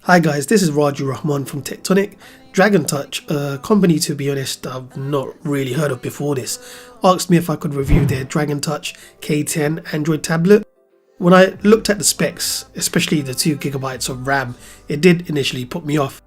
Hi guys, this is Raju Rahman from Tectonic. Dragon Touch, a company to be honest I've not really heard of before this, asked me if I could review their Dragon Touch K10 Android tablet. When I looked at the specs, especially the 2GB of RAM, it did initially put me off.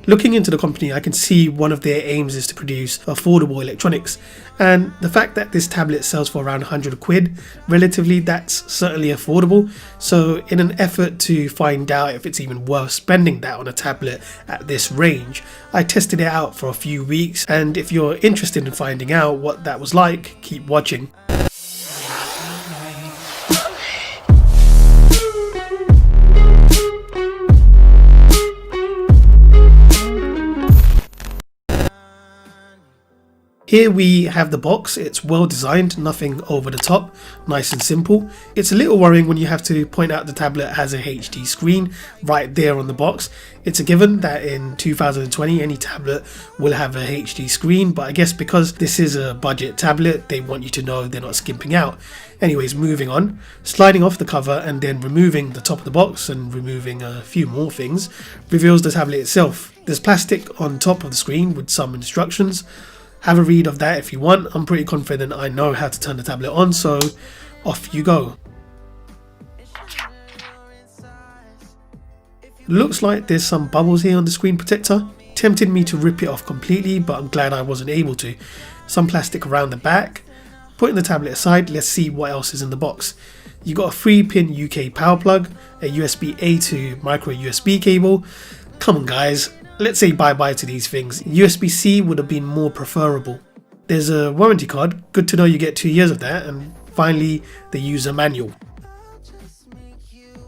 Looking into the company, I can see one of their aims is to produce affordable electronics, and the fact that this tablet sells for around 100 quid, relatively that's certainly affordable. So in an effort to find out if it's even worth spending that on a tablet at this range, I tested it out for a few weeks, and if you're interested in finding out what that was like, keep watching. Here we have the box. It's well designed, nothing over the top, nice and simple. It's a little worrying when you have to point out the tablet has a HD screen right there on the box. It's a given that in 2020 any tablet will have a HD screen, but I guess because this is a budget tablet they want you to know they're not skimping out. Anyways, moving on, sliding off the cover and then removing the top of the box and removing a few more things reveals the tablet itself. There's plastic on top of the screen with some instructions. Have a read of that if you want. I'm pretty confident I know how to turn the tablet on, so off you go. Looks like there's some bubbles here on the screen protector. Tempted me to rip it off completely, but I'm glad I wasn't able to. Some plastic around the back. Putting the tablet aside, let's see what else is in the box. You got a 3-pin UK power plug, a USB-A to micro USB cable. Come on guys. Let's say bye-bye to these things. USB-C would have been more preferable. There's a warranty card, good to know you get 2 years of that, and finally the user manual.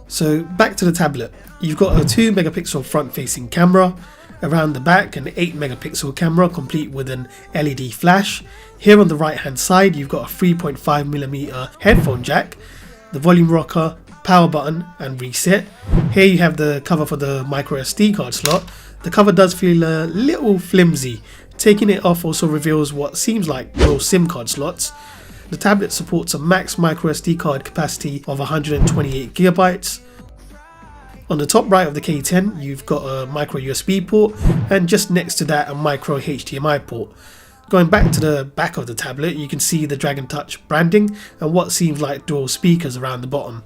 So back to the tablet. You've got a 2 megapixel front-facing camera, around the back an 8 megapixel camera complete with an LED flash. Here on the right hand side you've got a 3.5mm headphone jack, the volume rocker, power button and reset. Here you have the cover for the micro SD card slot. The cover does feel a little flimsy. Taking it off also reveals what seems like real SIM card slots. The tablet supports a max micro SD card capacity of 128GB. On the top right of the K10 you've got a micro USB port, and just next to that a micro HDMI port. Going back to the back of the tablet you can see the Dragon Touch branding and what seems like dual speakers around the bottom.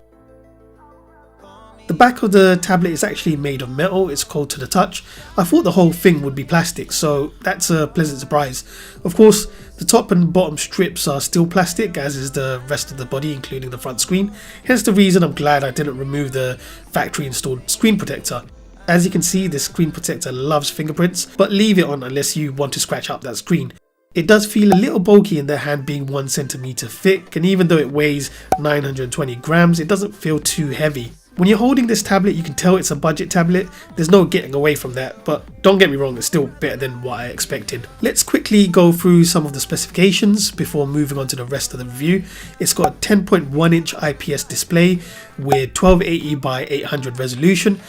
The back of the tablet is actually made of metal, it's cold to the touch. I thought the whole thing would be plastic, so that's a pleasant surprise. Of course, the top and bottom strips are still plastic, as is the rest of the body, including the front screen. Hence the reason I'm glad I didn't remove the factory installed screen protector. As you can see, this screen protector loves fingerprints, but leave it on unless you want to scratch up that screen. It does feel a little bulky in the hand being 1cm thick, and even though it weighs 920 grams, it doesn't feel too heavy. When you're holding this tablet you can tell it's a budget tablet, there's no getting away from that, but don't get me wrong, it's still better than what I expected. Let's quickly go through some of the specifications before moving on to the rest of the review. It's got a 10.1 inch IPS display with 1280 by 800 resolution,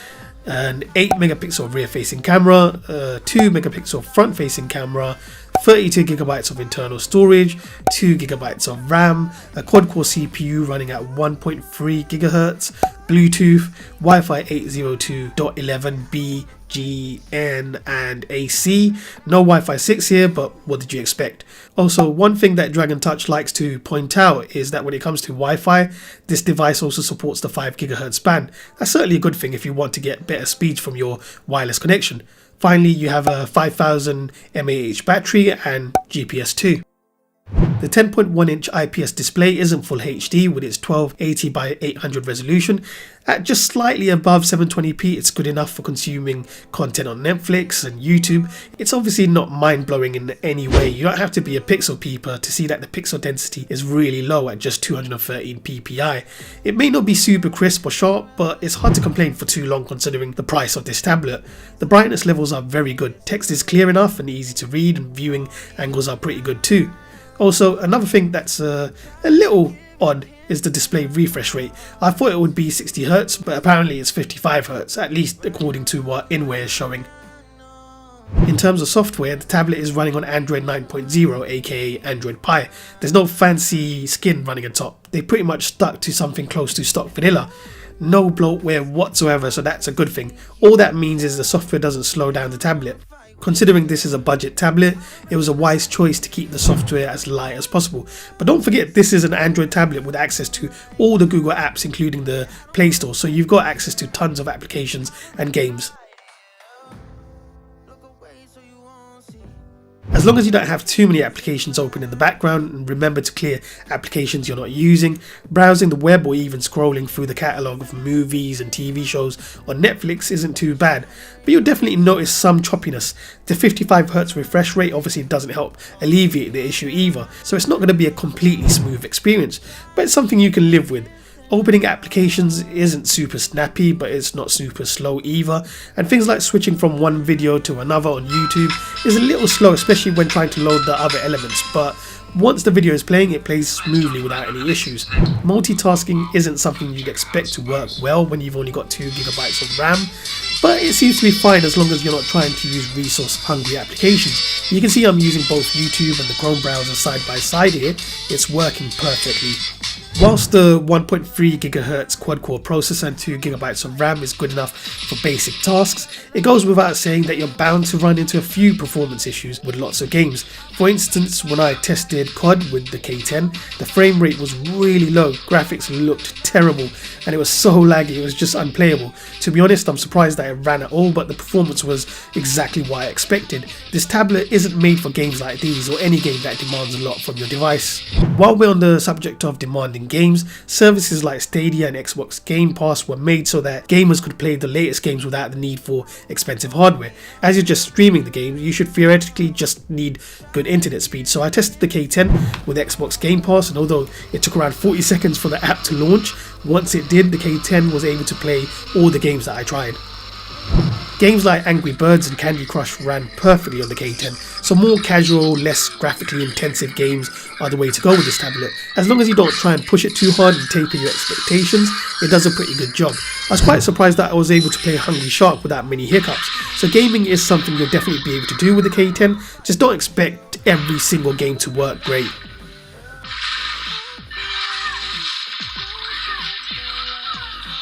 an 8 megapixel rear facing camera, a 2 megapixel front facing camera, 32GB of internal storage, 2GB of RAM, a quad-core CPU running at 1.3 GHz, Bluetooth, Wi-Fi 802.11b, GN and AC. No Wi-Fi 6 here, but what did you expect? Also, one thing that Dragon Touch likes to point out is that when it comes to Wi-Fi, this device also supports the 5 GHz band. That's certainly a good thing if you want to get better speeds from your wireless connection. Finally, you have a 5000 mAh battery and GPS too. The 10.1 inch IPS display isn't full HD with its 1280 by 800 resolution. At just slightly above 720p, it's good enough for consuming content on Netflix and YouTube. It's obviously not mind-blowing in any way. You don't have to be a pixel peeper to see that the pixel density is really low at just 213 ppi. It may not be super crisp or sharp, but it's hard to complain for too long considering the price of this tablet. The brightness levels are very good, text is clear enough and easy to read, and viewing angles are pretty good too. Also, another thing that's a little odd is the display refresh rate. I thought it would be 60Hz, but apparently it's 55Hz, at least according to what InWare is showing. In terms of software, the tablet is running on Android 9.0, aka Android Pie. There's no fancy skin running on top. They pretty much stuck to something close to stock vanilla. no bloatware whatsoever, so that's a good thing. All that means is the software doesn't slow down the tablet. Considering this is a budget tablet, it was a wise choice to keep the software as light as possible. But don't forget, this is an Android tablet with access to all the Google apps, including the Play Store, so you've got access to tons of applications and games. As long as you don't have too many applications open in the background, and remember to clear applications you're not using, browsing the web or even scrolling through the catalogue of movies and TV shows on Netflix isn't too bad, but you'll definitely notice some choppiness. The 55Hz refresh rate obviously doesn't help alleviate the issue either, so it's not going to be a completely smooth experience, but it's something you can live with. Opening applications isn't super snappy, but it's not super slow either, and things like switching from one video to another on YouTube is a little slow, especially when trying to load the other elements, but once the video is playing, it plays smoothly without any issues. Multitasking isn't something you'd expect to work well when you've only got 2 GB of RAM, but it seems to be fine as long as you're not trying to use resource hungry applications. You can see I'm using both YouTube and the Chrome browser side by side here. It's working perfectly. Whilst the 1.3 GHz quad-core processor and 2 GB of RAM is good enough for basic tasks, it goes without saying that you're bound to run into a few performance issues with lots of games. For instance, when I tested COD with the K10, the frame rate was really low, graphics looked terrible, and it was so laggy it was just unplayable. To be honest, I'm surprised that it ran at all, but the performance was exactly what I expected. This tablet isn't made for games like these or any game that demands a lot from your device. While we're on the subject of demanding games, services like Stadia and Xbox Game Pass were made so that gamers could play the latest games without the need for expensive hardware. As you're just streaming the game, you should theoretically just need good internet speed. So I tested the K10 with Xbox Game Pass, and although it took around 40 seconds for the app to launch, once it did, the K10 was able to play all the games that I tried. Games like Angry Birds and Candy Crush ran perfectly on the K10, so more casual, less graphically intensive games are the way to go with this tablet. As long as you don't try and push it too hard and taper your expectations, it does a pretty good job. I was quite surprised that I was able to play Hungry Shark without many hiccups, so gaming is something you'll definitely be able to do with the K10, just don't expect every single game to work great.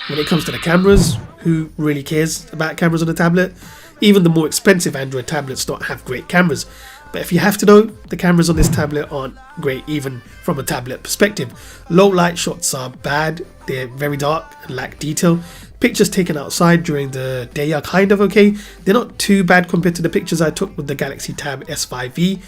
When it comes to the cameras, who really cares about cameras on a tablet? Even the more expensive Android tablets don't have great cameras. But if you have to know, the cameras on this tablet aren't great even from a tablet perspective. Low light shots are bad, they're very dark and lack detail. Pictures taken outside during the day are kind of okay. They're not too bad compared to the pictures I took with the Galaxy Tab S5e.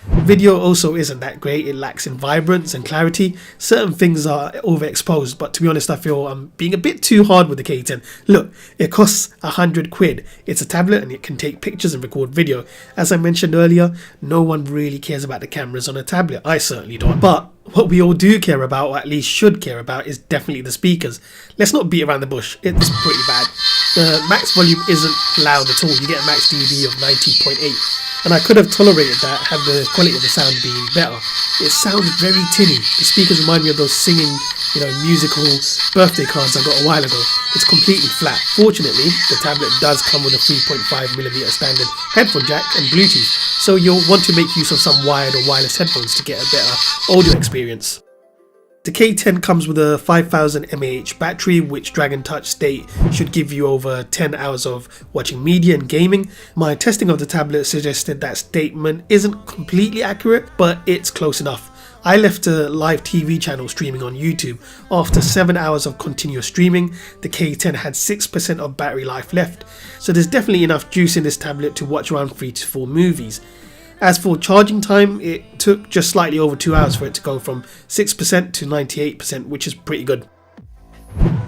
Video also isn't that great, it lacks in vibrance and clarity. Certain things are overexposed, but to be honest I feel I'm being a bit too hard with the K10. Look, it costs £100. It's a tablet and it can take pictures and record video. As I mentioned earlier, no one really cares about the cameras on a tablet, I certainly don't. But what we all do care about, or at least should care about, is definitely the speakers. Let's not beat around the bush, it's pretty bad. The max volume isn't loud at all, you get a max dB of 90.8. And I could have tolerated that had the quality of the sound been better. It sounds very tinny. The speakers remind me of those singing, musical birthday cards I got a while ago. It's completely flat. Fortunately, the tablet does come with a 3.5mm standard headphone jack and Bluetooth, so you'll want to make use of some wired or wireless headphones to get a better audio experience. The K10 comes with a 5000 mAh battery, which Dragon Touch state should give you over 10 hours of watching media and gaming. My testing of the tablet suggested that statement isn't completely accurate, but it's close enough. I left a live TV channel streaming on YouTube. After 7 hours of continuous streaming, the K10 had 6% of battery life left, so there's definitely enough juice in this tablet to watch around 3 to 4 movies. As for charging time, it took just slightly over 2 hours for it to go from 6% to 98%, which is pretty good.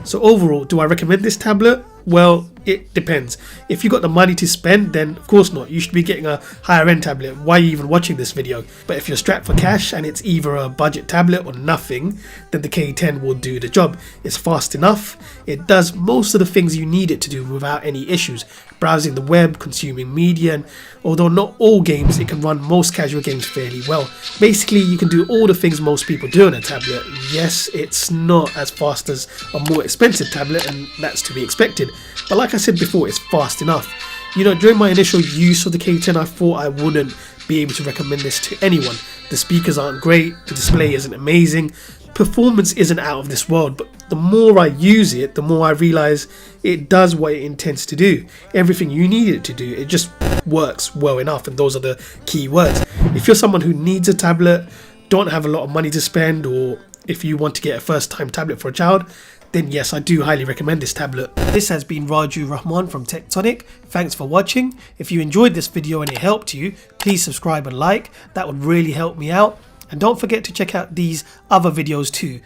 So overall, do I recommend this tablet? Well, it depends. If you got the money to spend, then of course not. You should be getting a higher end tablet. Why are you even watching this video? But if you're strapped for cash and it's either a budget tablet or nothing, then the K10 will do the job. It's fast enough. It does most of the things you need it to do without any issues. Browsing the web, consuming media, and although not all games, it can run most casual games fairly well. Basically, you can do all the things most people do on a tablet. Yes, it's not as fast as a more expensive tablet, and that's to be expected. But like I said before, it's fast enough. During my initial use of the K10, I thought I wouldn't be able to recommend this to anyone. The speakers aren't great, the display isn't amazing, performance isn't out of this world, but the more I use it, the more I realize it does what it intends to do. Everything you need it to do, it just works well enough, and those are the key words. If you're someone who needs a tablet, don't have a lot of money to spend, or if you want to get a first time tablet for a child, then yes, I do highly recommend this tablet. This has been Raju Rahman from Tectonic. Thanks for watching. If you enjoyed this video and it helped you, please subscribe and like. That would really help me out. And don't forget to check out these other videos too.